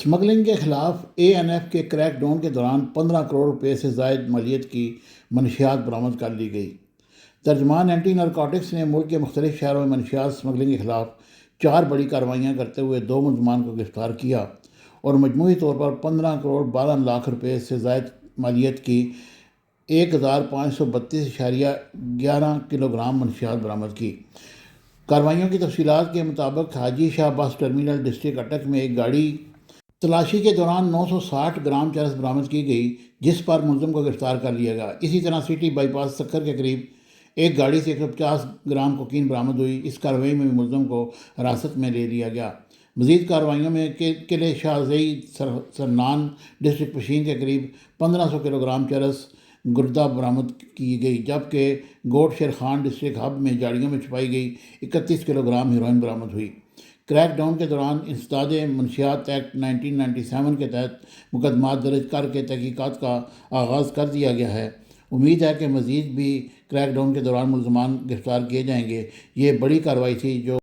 Smuggling کے خلاف اے N F کے کریک ڈاؤن کے دوران 15 کروڑ روپے سے زائد مالیت کی منشیات برآمد کر لی گئی۔ ترجمان اینٹی نارکوٹکس نے ملک کے مختلف شہروں میں منشیات اسمگلنگ کے خلاف 4 بڑی کارروائیاں کرتے ہوئے 2 ملزمان کو گرفتار کیا اور مجموعی طور پر 15 کروڑ 12 لاکھ روپے سے زائد مالیت کی 1532.11 کلو گرام منشیات برآمد کی۔ کارروائیوں کی تفصیلات کے مطابق حاجی شاہ بس ٹرمینل ڈسٹرکٹ اٹک میں ایک گاڑی تلاشی کے دوران 960 گرام چرس برآمد کی گئی، جس پر ملزم کو گرفتار کر لیا گیا۔ اسی طرح سٹی بائی پاس سکھر کے قریب ایک گاڑی سے 150 گرام کوکین برآمد ہوئی۔ اس کارروائی میں ملزم کو حراست میں لے لیا گیا۔ مزید کارروائیوں میں قلعہ شاہ زئی سرنان ڈسٹرکٹ پشین کے قریب 1500 کلو گرام چرس گردہ برآمد کی گئی، جبکہ گوٹ شیر خان ڈسٹرکٹ ہب میں جاڑیوں میں چھپائی گئی 31 کلو گرام ہیروئن برآمد ہوئی۔ کریک ڈاؤن کے دوران انسداد منشیات ایکٹ 1997 کے تحت مقدمات درج کر کے تحقیقات کا آغاز کر دیا گیا ہے۔ امید ہے کہ مزید بھی کریک ڈاؤن کے دوران ملزمان گرفتار کیے جائیں گے۔ یہ بڑی کارروائی تھی جو